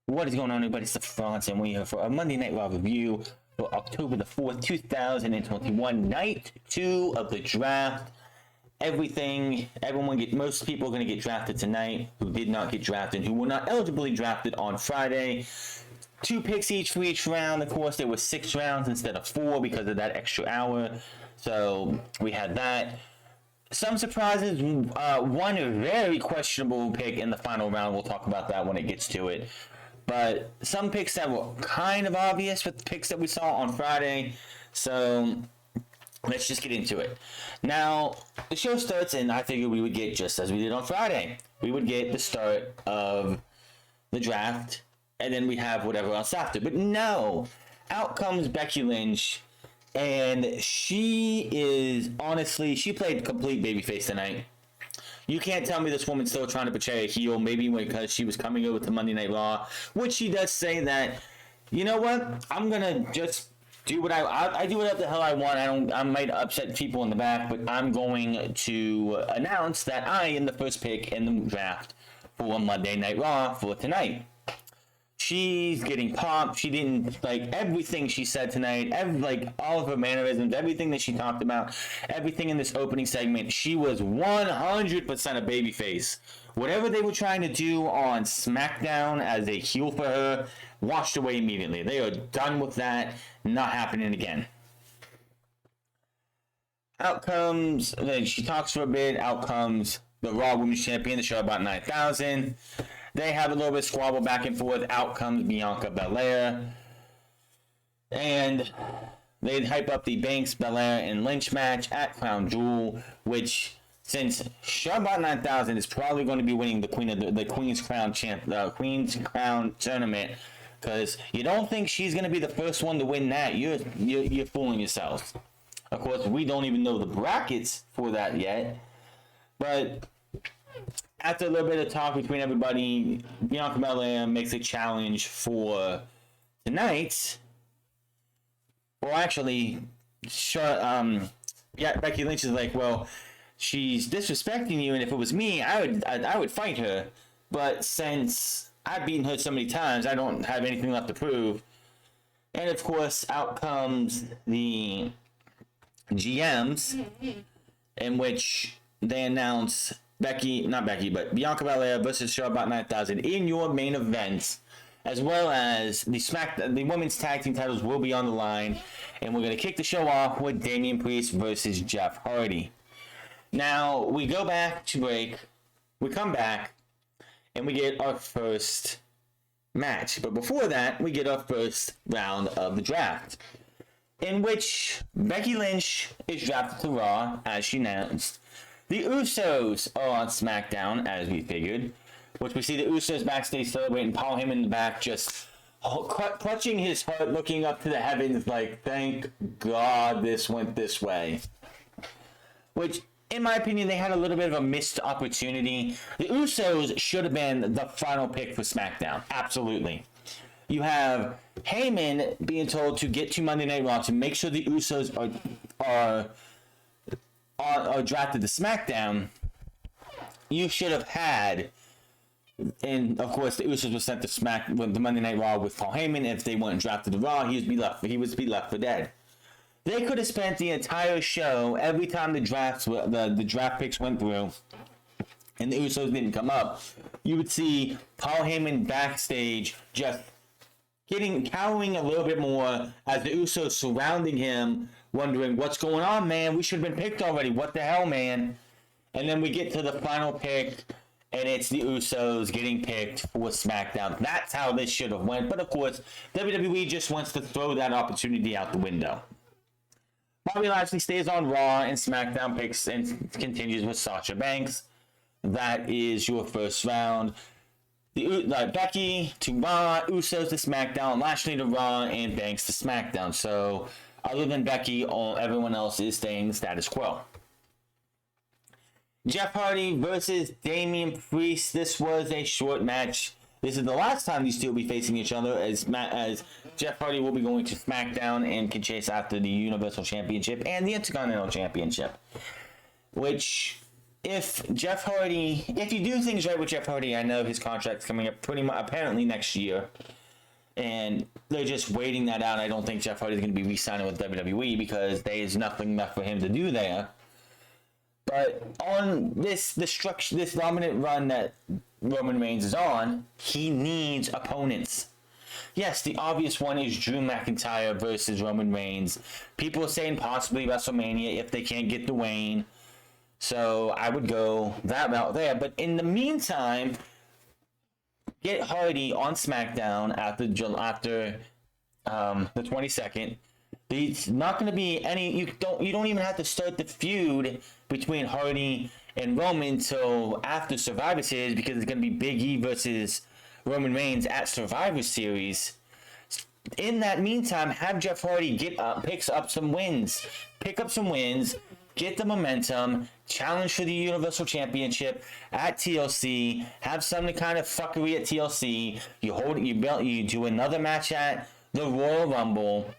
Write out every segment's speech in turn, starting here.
What is going on, everybody? It's the France, and we're here for a Monday Night Raw review for October the 4th, 2021, night 2 of the draft. Most people are going to get drafted tonight who did not get drafted, who were not eligibly drafted on Friday. 2 picks each for each round. Of course, there were 6 rounds instead of 4 because of that extra hour. So we had that. Some surprises. One very questionable pick in the final round. We'll talk about that when it gets to it. But some picks that were kind of obvious with the picks that we saw on Friday. So let's just get into it. Now, the show starts, and I figured we would get just as we did on Friday. We would get the start of the draft, and then we have whatever else after. But no, out comes Becky Lynch, and she played complete babyface tonight. You can't tell me this woman's still trying to portray a heel, maybe because she was coming over to Monday Night Raw, which she does say that, you know what, I'm going to just do what I do whatever the hell I want. I might upset people in the back, but I'm going to announce that I am the first pick in the draft for Monday Night Raw for tonight. She's getting popped. She didn't like everything she said tonight, all of her mannerisms, everything that she talked about, everything in this opening segment. She was 100% a babyface. Whatever they were trying to do on SmackDown as a heel for her, washed away immediately. They are done with that. Not happening again. Out comes, she talks for a bit. Out comes the Raw Women's Champion, the show about 9,000. They have a little bit of squabble back and forth. Out comes Bianca Belair. And they hype up the Banks, Belair, and Lynch match at Crown Jewel, which, since Charlotte 9000 is probably going to be winning the Queen's Crown tournament, because you don't think she's going to be the first one to win that, you're fooling yourselves. Of course, we don't even know the brackets for that yet, but after a little bit of talk between everybody, Bianca Belair makes a challenge for tonight. Well, actually, Becky Lynch is like, well, she's disrespecting you, and if it was me, I would fight her. But since I've beaten her so many times, I don't have anything left to prove. And of course, out comes the GMs, in which they announce Bianca Belair versus Charlotte 9000 in your main events, as well as the women's tag team titles will be on the line, and we're going to kick the show off with Damian Priest versus Jeff Hardy. Now, we go back to break, we come back, and we get our first match. But before that, we get our first round of the draft, in which Becky Lynch is drafted to Raw, as she announced. The Usos are on SmackDown, as we figured, which we see the Usos backstage celebrating, Paul Heyman in the back, just clutching his heart, looking up to the heavens like, thank God this went this way. Which, in my opinion, they had a little bit of a missed opportunity. The Usos should have been the final pick for SmackDown. Absolutely. You have Heyman being told to get to Monday Night Raw to make sure the Usos are drafted to SmackDown. You should have had, and of course the Usos were sent to the Monday Night Raw with Paul Heyman. If they weren't drafted to Raw, he would be left for dead. They could have spent the entire show, every time the draft picks went through and the Usos didn't come up, you would see Paul Heyman backstage just cowering a little bit more as the Usos surrounding him, wondering, what's going on, man? We should have been picked already. What the hell, man? And then we get to the final pick, and it's the Usos getting picked for SmackDown. That's how this should have went. But of course, WWE just wants to throw that opportunity out the window. Bobby Lashley stays on Raw, and SmackDown picks and continues with Sasha Banks. That is your first round. Becky to Raw, Usos to SmackDown, Lashley to Raw, and Banks to SmackDown. So, other than Becky, everyone else is staying status quo. Jeff Hardy versus Damian Priest. This was a short match. This is the last time these two will be facing each other, as Jeff Hardy will be going to SmackDown and can chase after the Universal Championship and the Intercontinental Championship. Which if Jeff Hardy, if you do things right with Jeff Hardy, I know his contract's coming up pretty much apparently next year, and they're just waiting that out. I don't think Jeff Hardy's going to be re-signing with WWE because there's nothing left for him to do there. But on this dominant run that Roman Reigns is on, he needs opponents. Yes, the obvious one is Drew McIntyre versus Roman Reigns. People are saying possibly WrestleMania if they can't get Dwayne. So I would go that route there. But in the meantime, get Hardy on SmackDown after the 22nd. There's not going to be any. You don't even have to start the feud between Hardy and Roman till after Survivor Series, because it's going to be Big E versus Roman Reigns at Survivor Series. In that meantime, have Jeff Hardy pick up some wins, get the momentum, challenge for the Universal Championship at TLC, have some kind of fuckery at TLC. You do another match at the Royal Rumble.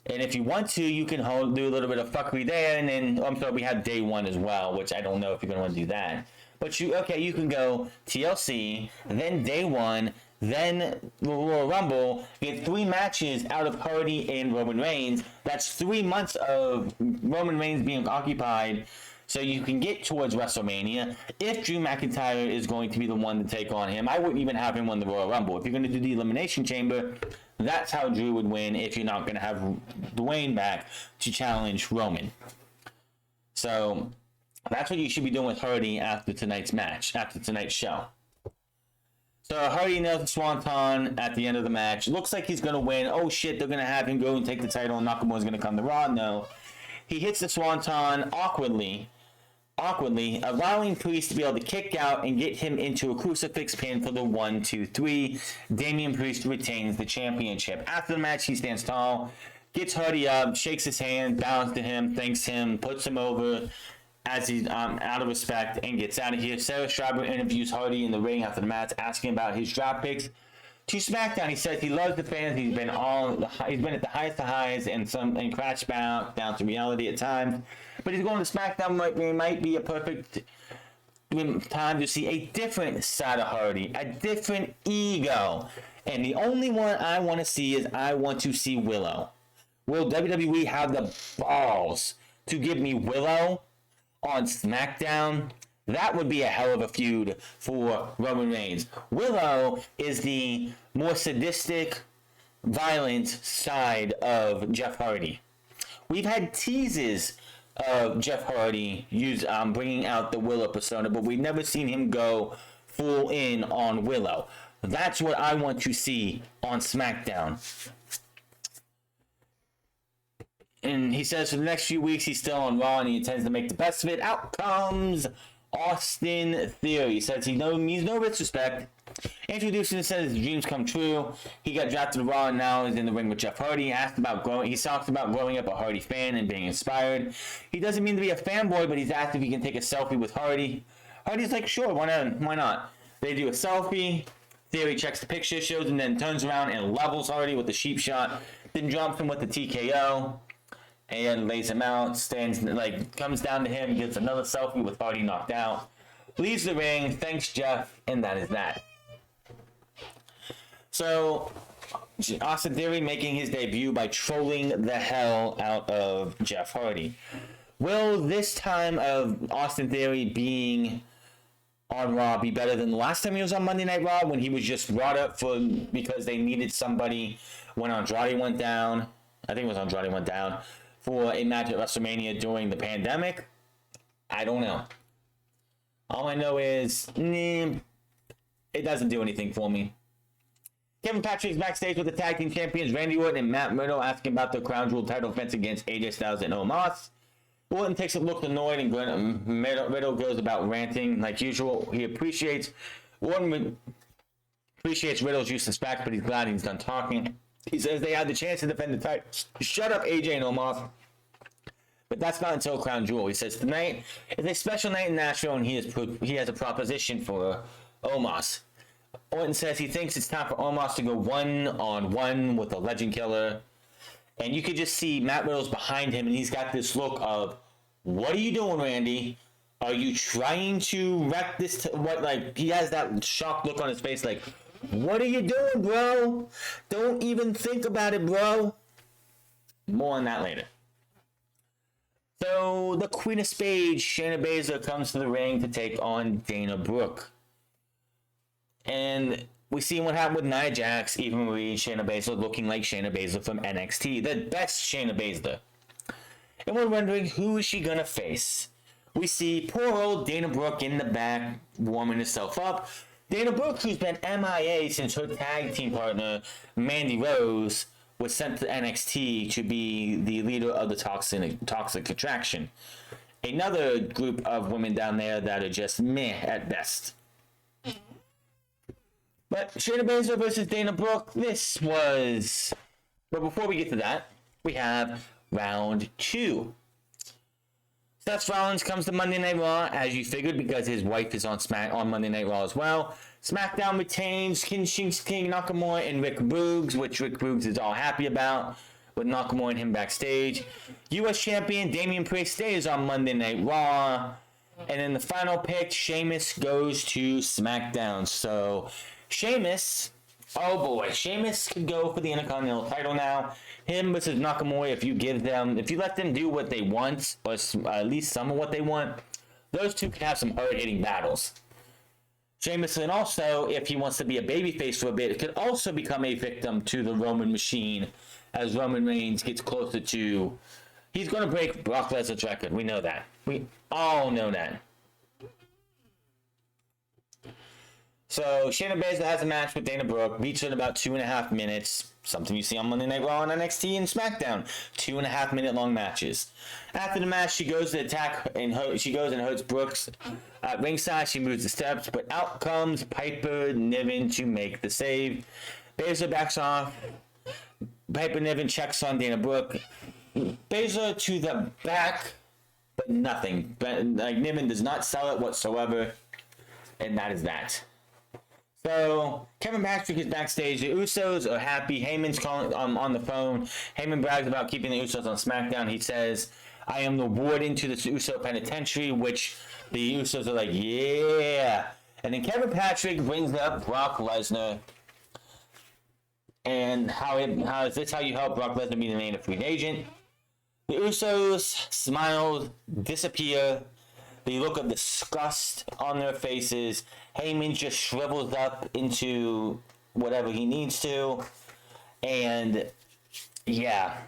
And if you want to, you can do a little bit of fuckery there, and then we have day one as well, which I don't know if you're gonna want to do that. But you can go TLC, then day one, then Royal Rumble. Get 3 matches out of Hardy and Roman Reigns. That's 3 months of Roman Reigns being occupied, so you can get towards WrestleMania. If Drew McIntyre is going to be the one to take on him, I wouldn't even have him win the Royal Rumble. If you're going to do the Elimination Chamber, that's how Drew would win if you're not going to have Dwayne back to challenge Roman. So that's what you should be doing with Hardy after tonight's show. So Hardy nails the Swanton at the end of the match. Looks like he's going to win. Oh shit, they're going to have him go and take the title and Nakamura's going to come to Raw. No. He hits the Swanton awkwardly, allowing Priest to be able to kick out and get him into a crucifix pin for the 1, 2, 3. Damian Priest retains the championship. After the match, he stands tall, gets Hardy up, shakes his hand, bows to him, thanks him, puts him over as he's out of respect, and gets out of here. Sarah Schreiber interviews Hardy in the ring after the match, asking about his draft picks to SmackDown. He says he loves the fans. He's been at the highest of highs and crashed back down to reality at times. But he's going to SmackDown. Might be a perfect time to see a different side of Hardy, a different ego. And the only one I want to see is I want to see Willow. Will WWE have the balls to give me Willow on SmackDown? That would be a hell of a feud for Roman Reigns. Willow is the more sadistic, violent side of Jeff Hardy. We've had teases of Jeff Hardy bringing out the Willow persona, but we've never seen him go full in on Willow. That's what I want to see on SmackDown. And he says for the next few weeks he's still on Raw and he intends to make the best of it. Out comes Austin Theory. He says he means no disrespect. Introducing and says his dreams come true. He got drafted to Raw and now is in the ring with Jeff Hardy. He talks about growing up a Hardy fan and being inspired. He doesn't mean to be a fanboy, but he's asked if he can take a selfie with Hardy. Hardy's like, sure, why not? They do a selfie. Theory checks the picture, shows him, then turns around and levels Hardy with the sheep shot. Then drops him with the TKO. And lays him out, comes down to him, gets another selfie with Hardy knocked out, leaves the ring, thanks Jeff, and that is that. So, Austin Theory making his debut by trolling the hell out of Jeff Hardy. Will this time of Austin Theory being on Raw be better than the last time he was on Monday Night Raw, when he was just brought up because they needed somebody when Andrade went down? I think it was Andrade went down. For a match at WrestleMania during the pandemic? I don't know. All I know is, it doesn't do anything for me. Kevin Patrick's backstage with the tag team champions Randy Orton and Matt Riddle, asking about the Crown Jewel title defense against AJ Styles and Omos. Orton takes a look annoyed and Riddle goes about ranting like usual. Orton appreciates Riddle's use of facts, but he's glad he's done talking. He says they had the chance to defend the title. Shut up, AJ and Omos. But that's not until Crown Jewel. He says tonight is a special night in Nashville, and he has a proposition for Omos. Orton says he thinks it's time for Omos to go 1-on-1 with the Legend Killer. And you could just see Matt Riddle's behind him, and he's got this look of, what are you doing, Randy? Are you trying to wreck this? What, like, he has that shocked look on his face, like, what are you doing, bro? Don't even think about it, bro. More on that later. So, the Queen of Spades, Shayna Baszler, comes to the ring to take on Dana Brooke. And we see what happened with Nia Jax, Eva Marie, Shayna Baszler looking like Shayna Baszler from NXT. The best Shayna Baszler. And we're wondering, who is she going to face? We see poor old Dana Brooke in the back, warming herself up. Dana Brooke, who's been MIA since her tag team partner, Mandy Rose, was sent to NXT to be the leader of the Toxic Attraction. Another group of women down there that are just meh at best. But Shayna Baszler versus Dana Brooke, this was... But before we get to that, we have round 2. Seth Rollins comes to Monday Night Raw, as you figured, because his wife is on Monday Night Raw as well. SmackDown retains Shinsuke Nakamura and Rick Boogs, which Rick Boogs is all happy about, with Nakamura and him backstage. U.S. Champion Damian Priest stays on Monday Night Raw. And then the final pick, Sheamus goes to SmackDown. So, Sheamus, oh boy, Sheamus could go for the Intercontinental title now. Him versus Nakamura, if you let them do what they want, or at least some of what they want, those two could have some hard-hitting battles. Sheamus, and also, if he wants to be a babyface for a bit, could also become a victim to the Roman machine as Roman Reigns gets closer to... He's going to break Brock Lesnar's record. We know that. We all know that. So, Shayna Baszler has a match with Dana Brooke, beats her in about 2.5 minutes. Something you see on Monday Night Raw on NXT and SmackDown. 2.5 minute long matches. After the match, she goes to attack and she goes and hurts Brooks at ringside. She moves the steps, but out comes Piper Niven to make the save. Baszler backs off. Piper Niven checks on Dana Brooke. Baszler to the back, but nothing. Like, Niven does not sell it whatsoever, and that is that. So, Kevin Patrick is backstage. The Usos are happy. Heyman's calling on the phone. Heyman brags about keeping the Usos on SmackDown. He says, I am the warden to the Uso Penitentiary, which the Usos are like, yeah. And then Kevin Patrick brings up Brock Lesnar. And how is this how you help Brock Lesnar be the main free agent? The Usos smile, disappear. The look of disgust on their faces. Heyman just shrivels up into whatever he needs to. And, yeah.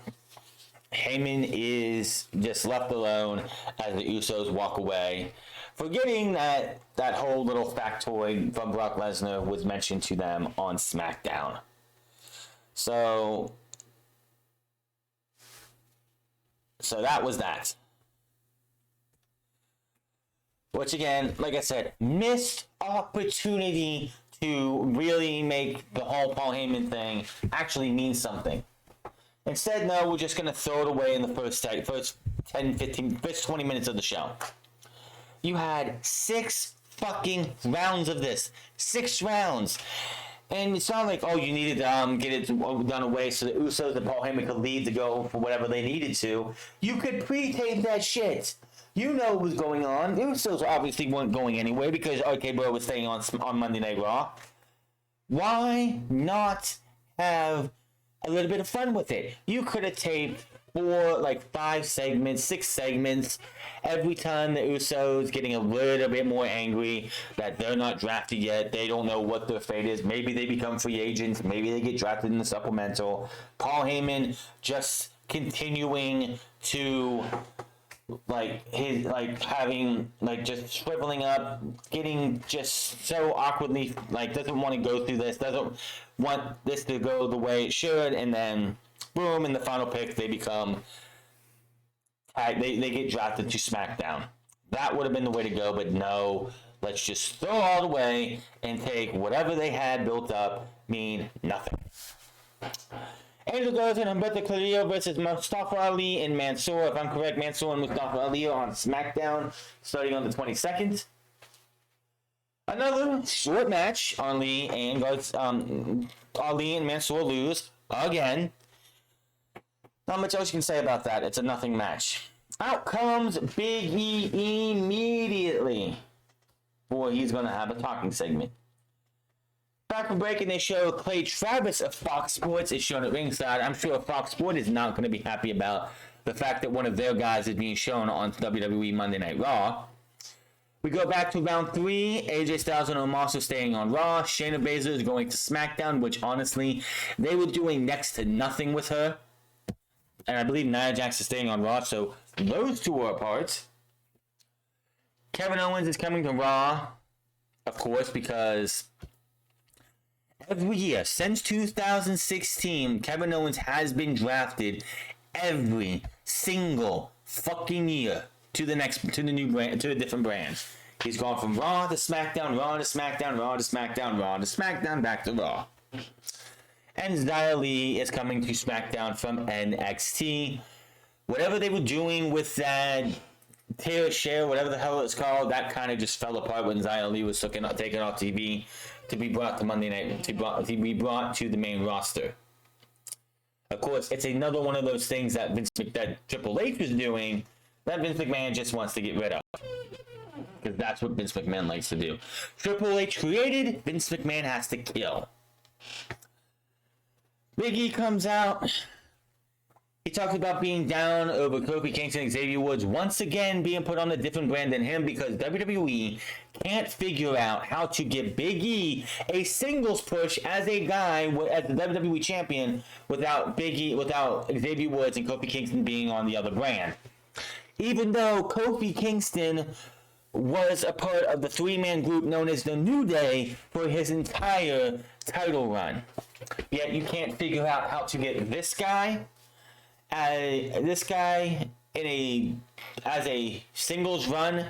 Heyman is just left alone as the Usos walk away. Forgetting that whole little factoid from Brock Lesnar was mentioned to them on SmackDown. So that was that. Which, again, like I said, missed opportunity to really make the whole Paul Heyman thing actually mean something. Instead, no, we're just going to throw it away in the first 20 minutes of the show. You had 6 fucking rounds of this. 6 rounds. And it's not like, oh, you needed to get it done away so the Usos and Paul Heyman could leave to go for whatever they needed to. You could pre-tape that shit. You know what was going on. The Usos obviously weren't going anywhere because RK Bro was staying on Monday Night Raw. Why not have a little bit of fun with it? You could have taped 5 segments, 6 segments, every time the Usos getting a little bit more angry that they're not drafted yet. They don't know what their fate is. Maybe they become free agents. Maybe they get drafted in the supplemental. Paul Heyman just continuing to having just shriveling up, getting just so awkwardly doesn't want to go through this, doesn't want this to go the way it should, and then boom, in the final pick they become they get drafted to SmackDown. That would have been the way to go, but no, let's just throw it all away and take whatever they had built up mean nothing. Angel Garza and Humberto Carrillo versus Mustafa Ali and Mansoor. If I'm correct, Mansoor and Mustafa Ali are on SmackDown starting on the 22nd. Another short match. Ali and Mansoor lose again. Not much else you can say about that. It's a nothing match. Out comes Big E immediately. Boy, he's going to have a talking segment. Back from break, and they show Clay Travis of Fox Sports is shown at ringside. I'm sure Fox Sports is not going to be happy about the fact that one of their guys is being shown on WWE Monday Night Raw. We go back to round 3. AJ Styles and Omos are staying on Raw. Shayna Baszler is going to SmackDown, which honestly, they were doing next to nothing with her. And I believe Nia Jax is staying on Raw, so those two are apart. Kevin Owens is coming to Raw, of course, because every year since 2016, Kevin Owens has been drafted every single fucking year to the new brand, to a different brand. He's gone from Raw to SmackDown, Raw to SmackDown, Raw to SmackDown, Raw to SmackDown, back to Raw. And Xia Li is coming to SmackDown from NXT. Whatever they were doing with that tear share, whatever the hell it's called, that kind of just fell apart when Xia Li was taken off TV to be brought to Monday Night, to be brought to the main roster. Of course, it's another one of those things that Triple H was doing that Vince McMahon just wants to get rid of. Because that's what Vince McMahon likes to do. Triple H created, Vince McMahon has to kill. Big E comes out. He talks about being down over Kofi Kingston and Xavier Woods once again being put on a different brand than him because WWE can't figure out how to give Big E a singles push as a guy, as the WWE champion, without Xavier Woods and Kofi Kingston being on the other brand. Even though Kofi Kingston was a part of the three-man group known as the New Day for his entire title run. Yet you can't figure out how to get this guy as a singles run,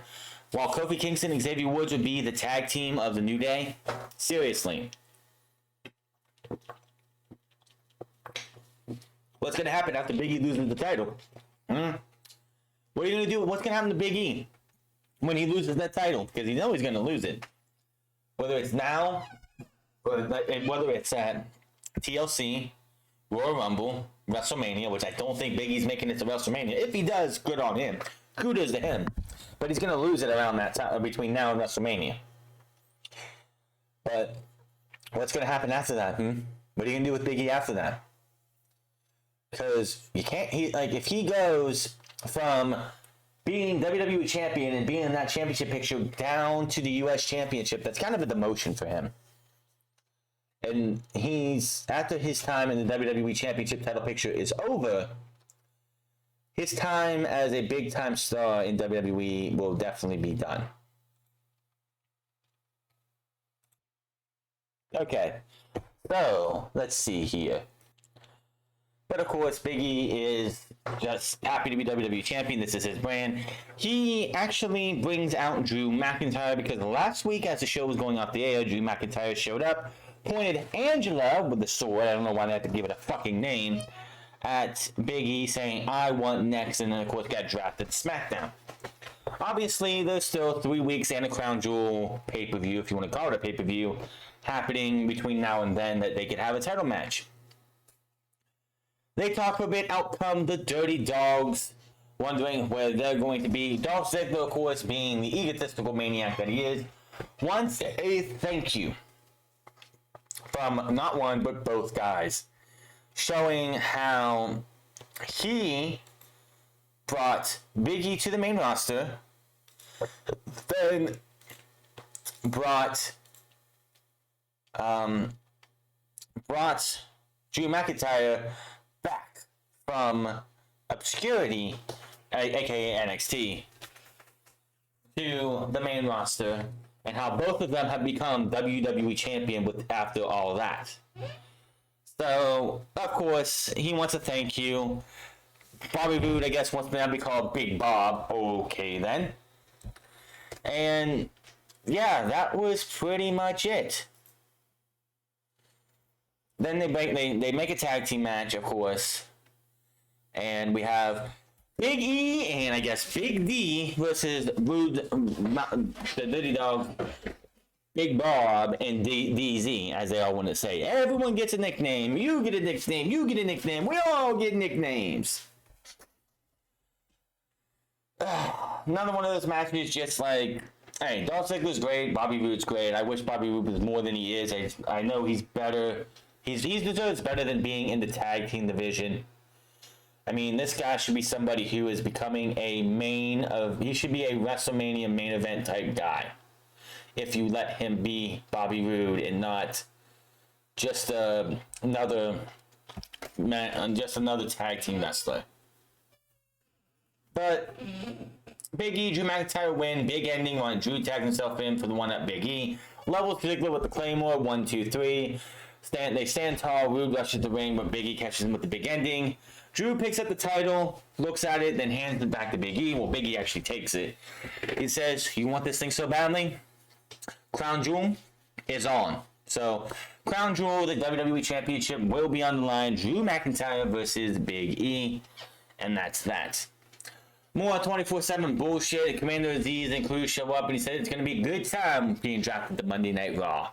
while Kofi Kingston and Xavier Woods would be the tag team of the New Day. Seriously. What's going to happen after Big E loses the title? What are you going to do? What's going to happen to Big E when he loses that title? Because you know he's going to lose it. Whether it's now, or whether it's at TLC, Royal Rumble, WrestleMania, which I don't think Big E's making it to WrestleMania. If he does, good on him. Kudos to him. But he's going to lose it around that time, between now and WrestleMania. But what's going to happen after that? What are you going to do with Big E after that? Because you can't. If he goes from being WWE champion and being in that championship picture down to the U.S. championship, that's kind of a demotion for him. And after his time in the WWE Championship title picture is over, his time as a big-time star in WWE will definitely be done. Okay, so let's see here. But of course, Big E is just happy to be WWE Champion. This is his brand. He actually brings out Drew McIntyre because last week as the show was going off the air, Drew McIntyre showed up, pointed Angela with the sword, I don't know why they had to give it a fucking name, at Big E saying, I want next, and then of course got drafted to SmackDown. Obviously, there's still 3 weeks and a Crown Jewel pay-per-view, if you want to call it a pay-per-view, happening between now and then that they could have a title match. They talk for a bit, out come the Dirty Dogs, wondering where they're going to be. Dolph Ziggler, of course, being the egotistical maniac that he is, wants a thank you from not one, but both guys, showing how he brought Big E to the main roster, then brought Drew McIntyre back from obscurity, aka NXT, to the main roster, and how both of them have become WWE champion after all of that. So, of course, he wants to thank you. Bobby Roode, I guess, wants to now be called Big Bob. Okay, then. And, yeah, that was pretty much it. Then they make a tag team match, of course. And we have Big E and, I guess, Big D versus Roode, the Dirty Dog, Big Bob, and DZ, as they all want to say. Everyone gets a nickname. You get a nickname. You get a nickname. We all get nicknames. another one of those matches, just like, hey, Dolph Ziggler's great, Bobby Roode's great. I wish Bobby Roode was more than he is. I know he's better. He deserves better than being in the tag team division. I mean, this guy should be somebody who is becoming he should be a WrestleMania main event type guy. If you let him be Bobby Roode and not just another tag team wrestler. But Big E, Drew McIntyre win. Big ending on Drew tagging himself in for the one at Big E. Levels Ziggler with the Claymore. 1, 2, 3. They stand tall. Roode rushes the ring, but Big E catches him with the big ending. Drew picks up the title, looks at it, then hands it back to Big E. Well, Big E actually takes it. He says, "You want this thing so badly? Crown Jewel is on." So, Crown Jewel, the WWE Championship, will be on the line. Drew McIntyre versus Big E. And that's that. More 24/7 bullshit. Commander Aziz and crew show up, and he said it's going to be a good time being drafted to Monday Night Raw.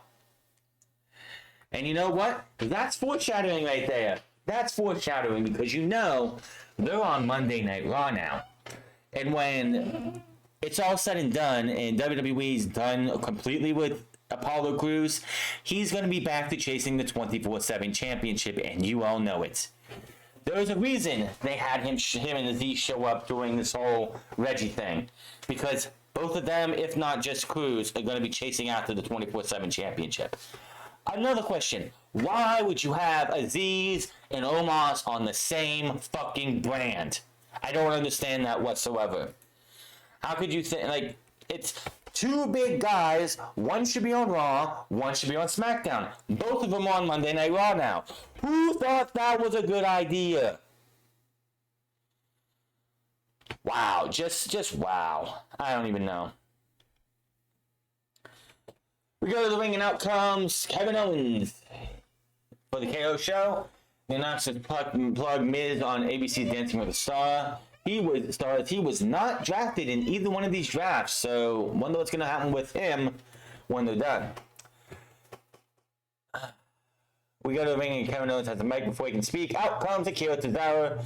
And you know what? That's foreshadowing right there. That's foreshadowing because you know they're on Monday Night Raw now. And when it's all said and done and WWE's done completely with Apollo Crews, he's going to be back to chasing the 24/7 championship, and you all know it. There's a reason they had him and Aziz show up during this whole Reggie thing. Because both of them, if not just Crews, are going to be chasing after the 24/7 championship. Another question. Why would you have Aziz and Omos on the same fucking brand? I don't understand that whatsoever. How could you think, like, it's two big guys. One should be on Raw, one should be on SmackDown. Both of them on Monday Night Raw now. Who thought that was a good idea? Wow, just wow. I don't even know. We go to the ring and out comes Kevin Owens for the KO show. He announced his plug Miz on ABC's Dancing with the Star. He was not drafted in either one of these drafts, so wonder what's going to happen with him when they're done. We go to the ring and Kevin Owens has the mic before he can speak. Out comes Akira Tozawa.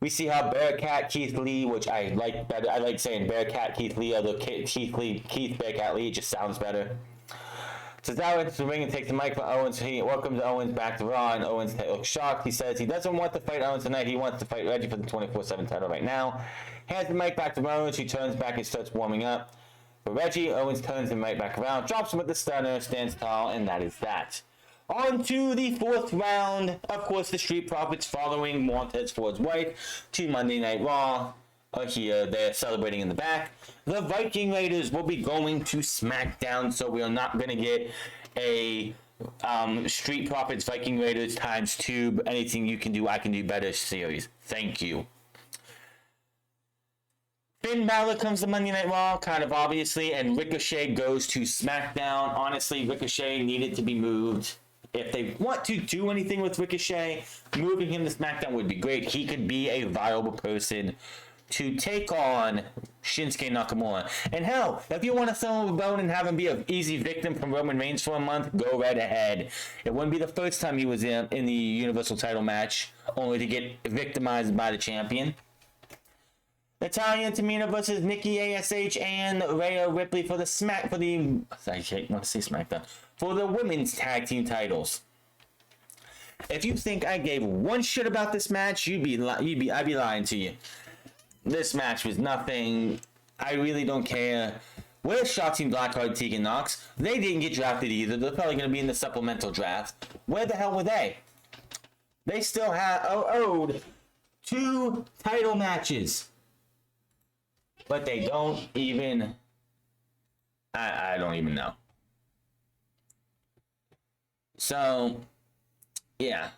We see how Bearcat Keith Lee, which I like better. I like saying Bearcat Keith Lee, although Keith Bearcat Lee just sounds better. Tozawa enters the ring and takes the mic from Owens. He welcomes Owens back to Raw, and Owens looks shocked. He says he doesn't want to fight Owens tonight. He wants to fight Reggie for the 24/7 title right now. Hands the mic back to Owens. He turns back and starts warming up. For Reggie, Owens turns the mic back around, drops him with the stunner, stands tall, and that is that. On to the fourth round. Of course, the Street Profits following Montez Ford's wife to Monday Night Raw. Here, they're celebrating in the back. The Viking Raiders will be going to SmackDown, so we are not going to get a Street Profits Viking Raiders times 2. Anything you can do, I can do better series. Thank you. Finn Balor comes to Monday Night Raw, kind of obviously, and Ricochet goes to SmackDown. Honestly, Ricochet needed to be moved. If they want to do anything with Ricochet, moving him to SmackDown would be great. He could be a viable person to take on Shinsuke Nakamura. And hell, if you want to throw him a bone and have him be an easy victim from Roman Reigns for a month, go right ahead. It wouldn't be the first time he was in the Universal title match, only to get victimized by the champion. Natalya and Tamina versus Nikki ASH and Rhea Ripley for the for the women's tag team titles. If you think I gave one shit about this match, I'd be lying to you. This match was nothing. I really don't care. Where's Shotzi Blackheart, Tegan Nox? They didn't get drafted either. They're probably going to be in the supplemental draft. Where the hell were they? They still owed 2 title matches. But they don't even... I don't even know. So, yeah.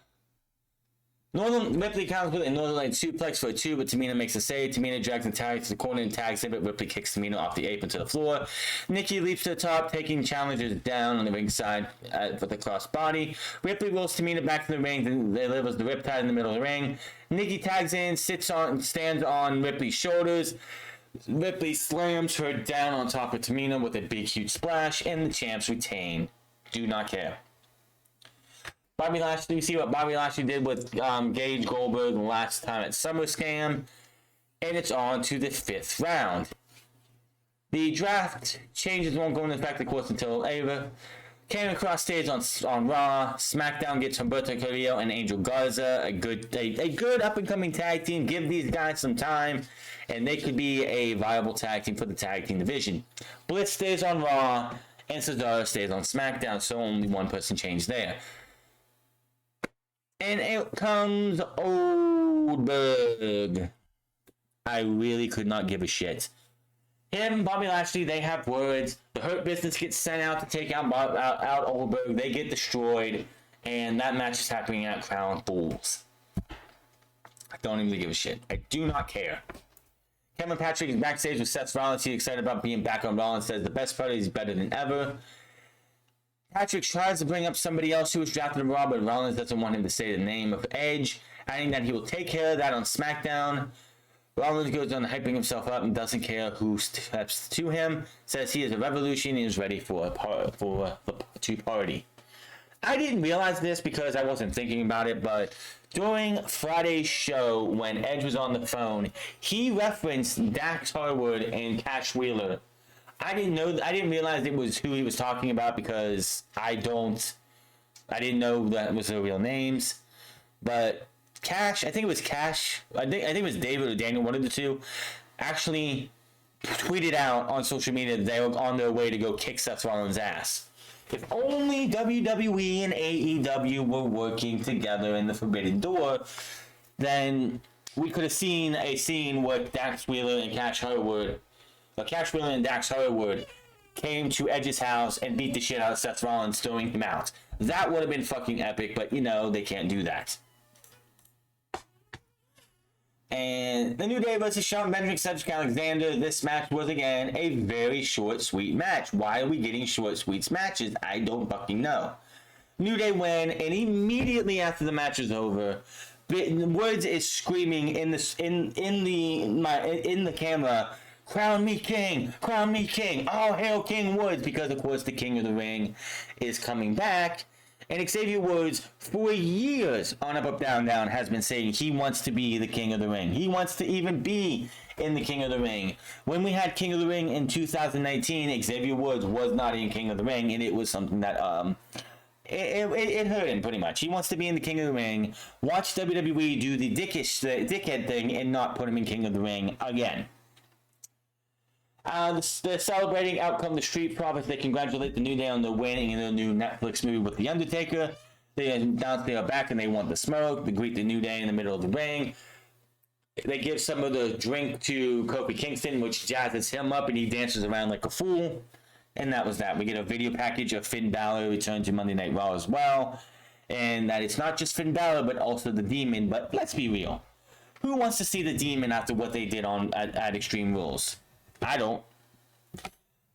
Northern Ripley comes with a Northern Light suplex for a 2, but Tamina makes a save. Tamina drags Natalya to the corner and tags him, but Ripley kicks Tamina off the apron to the floor. Nikki leaps to the top, taking challengers down on the ringside with a cross body. Ripley rolls Tamina back to the ring and delivers the Riptide in the middle of the ring. Nikki tags in, stands on Ripley's shoulders. Ripley slams her down on top of Tamina with a big, huge splash, and the champs retain. Do not care. Bobby Lashley, you see what Bobby Lashley did with Gage Goldberg last time at SummerSlam. and it's on to the 5th round. The draft changes won't go into effect, of course, until later. Karrion Kross stays on Raw. SmackDown gets Humberto Carrillo and Angel Garza, a good up-and-coming tag team. Give these guys some time, and they could be a viable tag team for the tag team division. Bliss stays on Raw, and Cesaro stays on SmackDown, so only one person changed there. And out comes Goldberg. I really could not give a shit. Him, Bobby Lashley, they have words. The Hurt Business gets sent out to take out Goldberg. They get destroyed, and that match is happening at Crown Jewels. I don't even give a shit. I do not care. Kevin Patrick is backstage with Seth Rollins. He's excited about being back on Raw and says the best part is he's better than ever. Patrick tries to bring up somebody else who was drafted in Raw, but Rollins doesn't want him to say the name of Edge, adding that he will take care of that on SmackDown. Rollins goes on hyping himself up and doesn't care who steps to him. Says he is a revolution and is ready for the party. I didn't realize this because I wasn't thinking about it, but during Friday's show when Edge was on the phone, he referenced Dax Harwood and Cash Wheeler. I didn't realize it was who he was talking about because I didn't know that was their real names, but Cash, I think it was Cash, I think it was David or Daniel, one of the two, actually tweeted out on social media that they were on their way to go kick Seth Rollins' ass. If only WWE and AEW were working together in the Forbidden Door, then we could have seen a scene where Dax Wheeler and Cash Wheeler and Dax Harwood came to Edge's house and beat the shit out of Seth Rollins, throwing him out. That would have been fucking epic, but they can't do that. And the New Day versus Shawn Benjamin, Cedric Alexander. This match was, again, a very short, sweet match. Why are we getting short, sweet matches? I don't fucking know. New Day win, and immediately after the match is over, Woods is screaming in the camera, "Crown me king! Crown me king! All hail King Woods!" Because, of course, the King of the Ring is coming back. And Xavier Woods, for years on Up, Up, Down, Down, has been saying he wants to be the King of the Ring. He wants to even be in the King of the Ring. When we had King of the Ring in 2019, Xavier Woods was not in King of the Ring, and it was something that it hurt him pretty much. He wants to be in the King of the Ring. Watch WWE do the dickhead thing and not put him in King of the Ring again. They're celebrating. Out come the Street Profits. They congratulate the New Day on the winning in the new Netflix movie with The Undertaker. They announce they are back and they want the smoke. They greet the New Day in the middle of the ring. They give some of the drink to Kofi Kingston, which jazzes him up, and he dances around like a fool. And that was that. We get a video package of Finn Balor return to Monday Night Raw as well. And that it's not just Finn Balor, but also the Demon. But let's be real. Who wants to see the Demon after what they did at Extreme Rules? I don't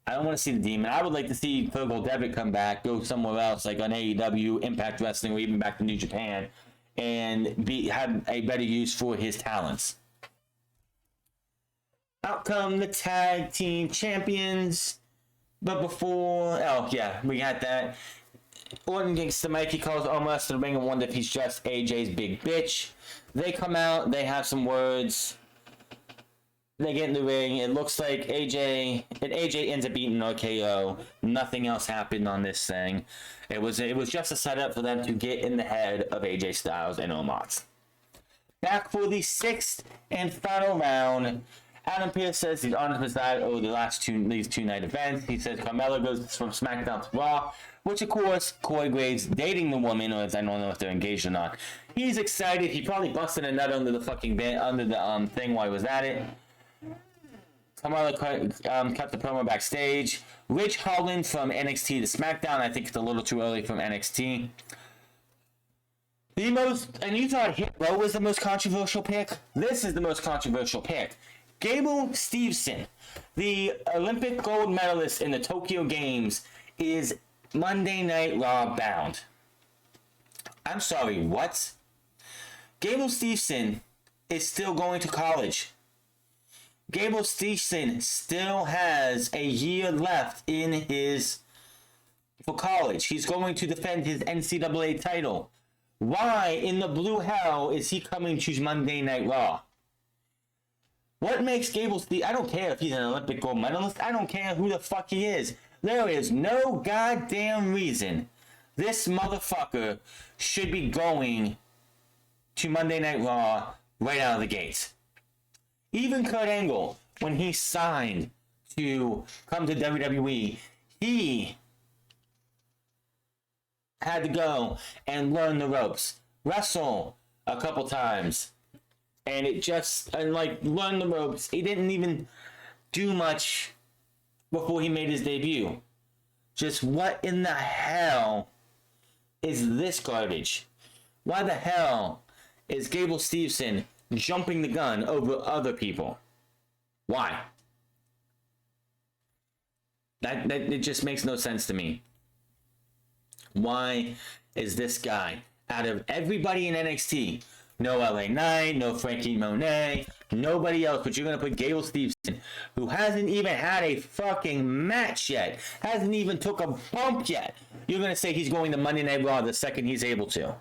want to see the Demon. I would like to see Virgil Devitt come back, go somewhere else, like on AEW, Impact Wrestling, or even back to New Japan, and have a better use for his talents. Out come the tag team champions. But before, we got that. Orton gets the mic. He calls Omos to the ring and wonders if he's just AJ's big bitch. They come out. They have some words. They get in the ring. It looks like AJ ends up beating RKO. Nothing else happened on this thing. It was just a setup for them to get in the head of AJ Styles and Omos. Back for the 6th and final round. Adam Pearce says he's on his side over these two night events. He says Carmella goes from SmackDown to Raw, which of course Corey Graves dating the woman, or as I don't know if they're engaged or not. He's excited. He probably busted a nut under the fucking thing while he was at it. Carmella cut the promo backstage. Rich Holland from NXT to SmackDown. I think it's a little too early from NXT. And you thought Hit Row was the most controversial pick? This is the most controversial pick. Gable Steveson, the Olympic gold medalist in the Tokyo Games, is Monday Night Raw bound. I'm sorry, what? Gable Steveson is still going to college. Gable Steveson still has a year left for college. He's going to defend his NCAA title. Why in the blue hell is he coming to Monday Night Raw? What makes Gable Steve? I don't care if he's an Olympic gold medalist. I don't care who the fuck he is. There is no goddamn reason this motherfucker should be going to Monday Night Raw right out of the gates. Even Kurt Angle, when he signed to come to WWE, he had to go and learn the ropes, wrestle a couple times, and learn the ropes. He didn't even do much before he made his debut. Just what in the hell is this garbage? Why the hell is Gable Steveson jumping the gun over other people? Why? That it just makes no sense to me. Why is this guy, out of everybody in NXT, no LA Knight, no Frankie Monet, nobody else, but you're going to put Gable Steveson, who hasn't even had a fucking match yet, hasn't even took a bump yet, you're going to say he's going to Monday Night Raw the second he's able to?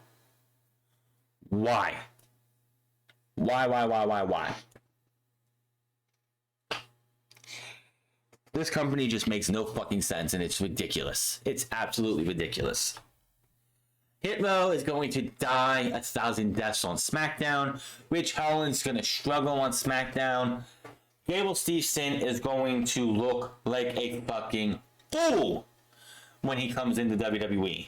Why? Why? This company just makes no fucking sense, and it's ridiculous. It's absolutely ridiculous. Hit Row is going to die 1,000 deaths on SmackDown. Rich Holland's going to struggle on SmackDown. Gable Steveson is going to look like a fucking fool when he comes into WWE.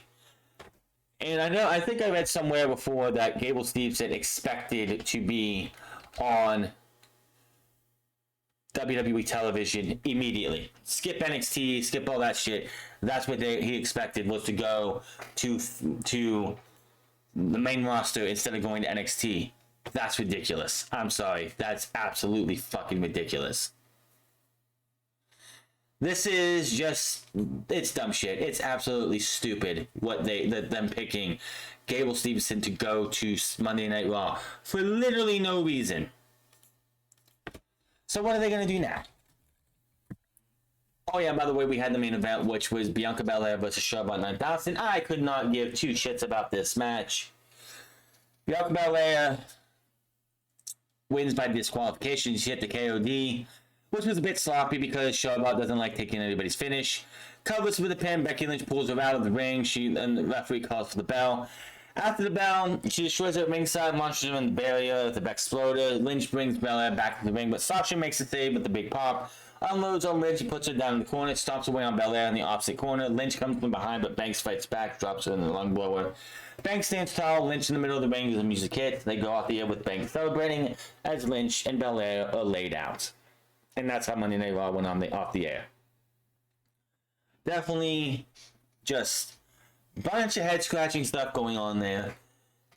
And I think I read somewhere before that Gable Steveson expected to be on WWE television immediately. Skip NXT, skip all that shit. That's what he expected, was to go to the main roster instead of going to NXT. That's ridiculous. I'm sorry. That's absolutely fucking ridiculous. This is just, it's dumb shit. It's absolutely stupid what them picking Gable Steveson to go to Monday Night Raw for literally no reason. So what are they going to do now? Oh yeah, by the way, we had the main event, which was Bianca Belair versus Charlotte 9000. I could not give two shits about this match. Bianca Belair wins by disqualification. She hit the KOD, which was a bit sloppy because Charlotte doesn't like taking anybody's finish. Covers with a pin. Becky Lynch pulls her out of the ring. And the referee calls for the bell. After the bell, she destroys her at ringside, launches her in the barrier, the Exploder. Lynch brings Belair back to the ring, but Sasha makes a save with the big pop. Unloads on Lynch, he puts her down in the corner, stomps away on Belair in the opposite corner. Lynch comes from behind, but Banks fights back, drops her in the lung blower. Banks stands tall, Lynch in the middle of the ring as the music hits. They go off the air with Banks celebrating as Lynch and Belair are laid out. And that's how Monday Night Raw went off the air. Definitely just bunch of head scratching stuff going on there.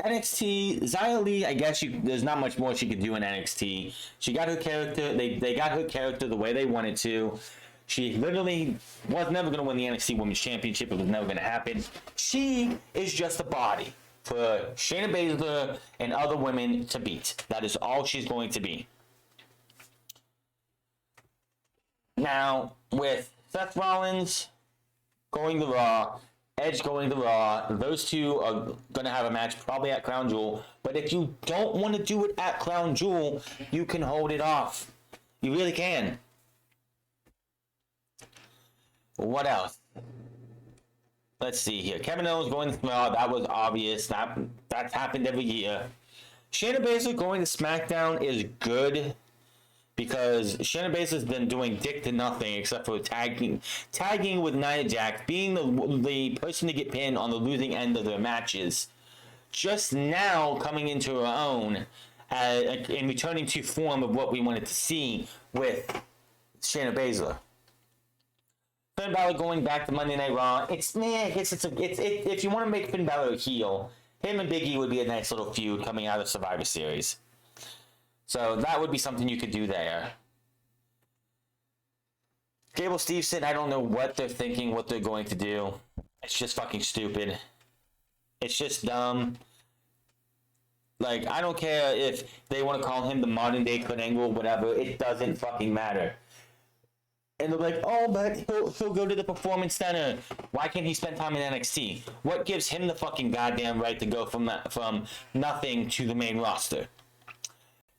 NXT, Xia Li, I guess there's not much more she could do in NXT. She got her character, they got her character the way they wanted to. She literally was never going to win the NXT Women's Championship. It was never going to happen. She is just a body for Shayna Baszler and other women to beat. That is all she's going to be. Now, with Seth Rollins going to Raw, Edge going to Raw, those two are going to have a match probably at Crown Jewel. But if you don't want to do it at Crown Jewel, you can hold it off. You really can. What else? Let's see here. Kevin Owens going to Raw. That was obvious. That's happened every year. Shayna Baszler going to SmackDown is good, because Shayna Baszler's been doing dick to nothing except for tagging with Nia Jax, being the person to get pinned on the losing end of their matches. Just now coming into her own and returning to form of what we wanted to see with Shayna Baszler. Finn Balor going back to Monday Night Raw. If you want to make Finn Balor a heel, him and Big E would be a nice little feud coming out of Survivor Series. So that would be something you could do there. Gable Steveson, I don't know what they're thinking, what they're going to do. It's just fucking stupid. It's just dumb. Like, I don't care if they want to call him the modern day Kurt Angle, whatever. It doesn't fucking matter. And they're like, oh, but he'll go to the Performance Center. Why can't he spend time in NXT? What gives him the fucking goddamn right to go from nothing to the main roster?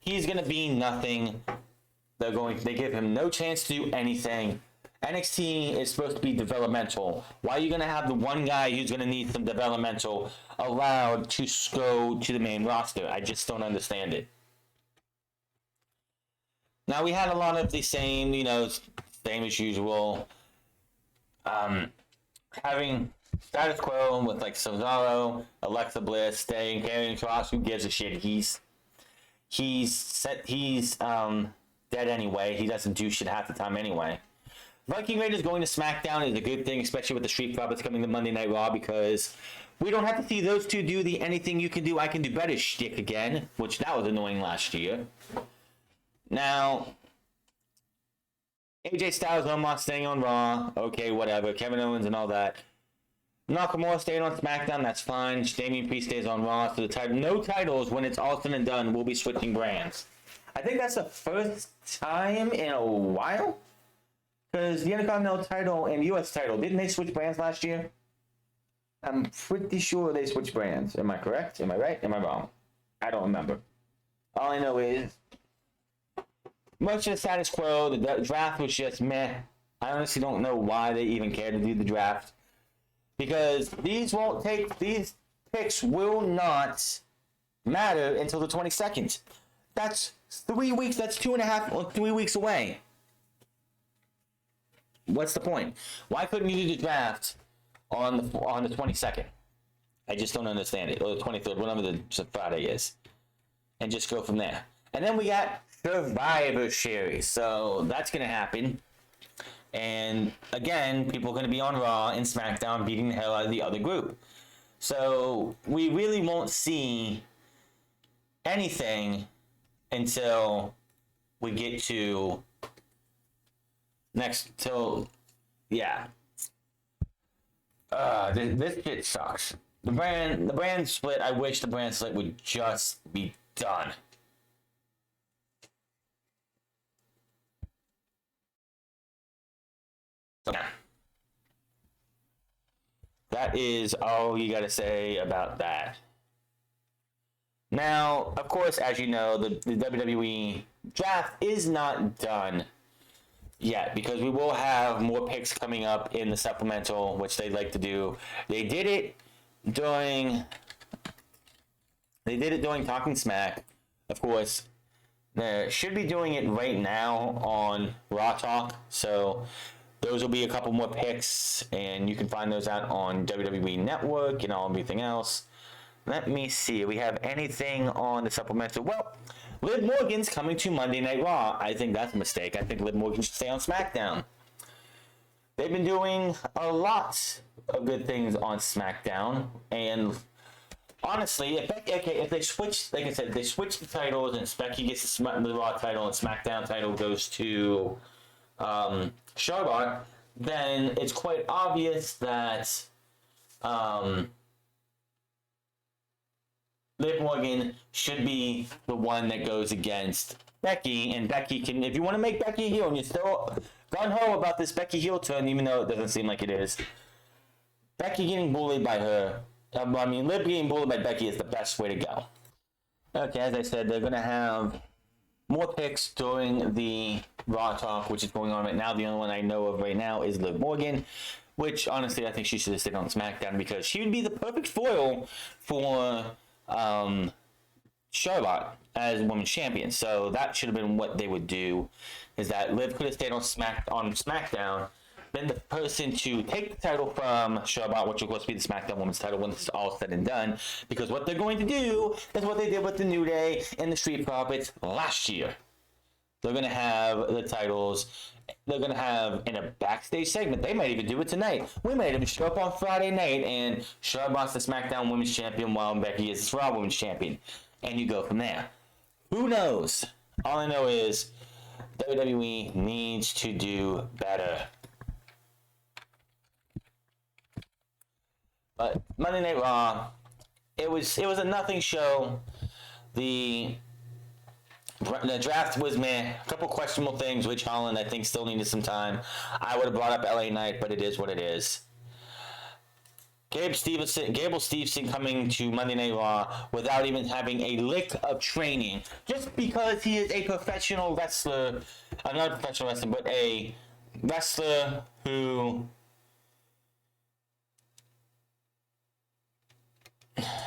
He's going to be nothing They give him no chance to do anything. NXT is supposed to be developmental. Why are you going to have the one guy who's going to need some developmental allowed to go to the main roster? I just don't understand it. Now, we had a lot of the same, same as usual. Having status quo with like Cesaro, Alexa Bliss staying, Karrion Kross, who gives a shit? He's dead anyway. He doesn't do shit half the time anyway. Viking Raiders going to SmackDown is a good thing, especially with the Street Profits coming to Monday Night Raw, because we don't have to see those two do the anything you can do, I can do better shtick again, which that was annoying last year. Now, AJ Styles, Omos staying on Raw. Okay, whatever. Kevin Owens and all that. Nakamura staying on SmackDown. That's fine. Damian Priest stays on Raw. So no titles when it's all said and done. We'll be switching brands. I think that's the first time in a while. Because the Intercontinental title and US title, didn't they switch brands last year? I'm pretty sure they switched brands. Am I correct? Am I right? Am I wrong? I don't remember. All I know is, much of the status quo, the draft was just meh. I honestly don't know why they even care to do the draft. Because these picks will not matter until the 22nd. That's 3 weeks, that's 2.5 or 3 weeks away. What's the point? Why couldn't you do the draft on the 22nd? I just don't understand it. Or the 23rd, whatever the Friday is. And just go from there. And then we got Survivor Series. So that's going to happen. And again, people are going to be on Raw and SmackDown beating the hell out of the other group. So we really won't see anything until we get to this shit sucks. The brand split, I wish the brand split would just be done. Yeah. That is all you gotta say about that. Now, of course, as you know, the WWE draft is not done yet, because we will have more picks coming up in the supplemental, which they like to do. They did it during Talking Smack. Of course, they should be doing it right now on Raw Talk. So those will be a couple more picks, and you can find those out on WWE Network and all everything else. Let me see. We have anything on the supplemental? Well, Liv Morgan's coming to Monday Night Raw. I think that's a mistake. I think Liv Morgan should stay on SmackDown. They've been doing a lot of good things on SmackDown, and honestly, if they switch, like I said, if they switch the titles and Becky gets the Raw title and SmackDown title goes to Charlotte, then it's quite obvious that Liv Morgan should be the one that goes against Becky, and Becky can, if you want to make Becky a heel, and you're still gung-ho about this Becky heel turn, even though it doesn't seem like it is, Becky getting bullied by her, Liv getting bullied by Becky is the best way to go. Okay, as I said, they're going to have more picks during the Raw Talk, which is going on right now. The only one I know of right now is Liv Morgan, which honestly I think she should have stayed on SmackDown, because she would be the perfect foil for Charlotte as women's champion. So that should have been what they would do, is that Liv could have stayed on SmackDown, been the person to take the title from Charlotte, which will of course be the SmackDown Women's title when it's all said and done, because what they're going to do is what they did with the New Day and the Street Profits last year. They're going to have the titles. They're going to have in a backstage segment. They might even do it tonight. We might even show up on Friday night and Charlotte's the SmackDown Women's Champion while Becky is the Raw Women's Champion. And you go from there. Who knows? All I know is WWE needs to do better. But Monday Night Raw, it was a nothing show. The draft was meh. A couple questionable things. Ridge Holland, I think, still needed some time. I would have brought up LA Knight, but it is what it is. But Monday Night Raw, it was a nothing show. The draft was meh. A couple questionable things. Ridge Holland, I think, still needed some time. I would have brought up LA Knight, but it is what it is. But Gable Steveson coming to Monday Night Raw without even having a lick of training, just because he is a professional wrestler, not a professional wrestler, but a wrestler who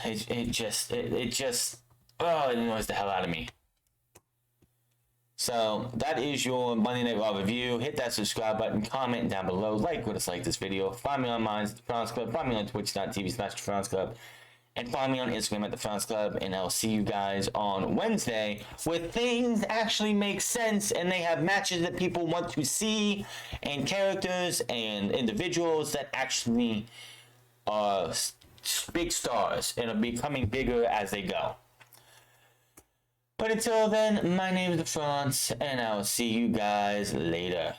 it just it annoys the hell out of me. So that is your Monday Night Raw review. Hit that subscribe button, comment down below, like or dislike this video. Find me on Minds at the France Club, find me on twitch.tv/the Club, and find me on Instagram at the France Club. And I'll see you guys on Wednesday, where things actually make sense and they have matches that people want to see, and characters and individuals that actually are big stars and are becoming bigger as they go. But until then, my name is the France, and I'll see you guys later.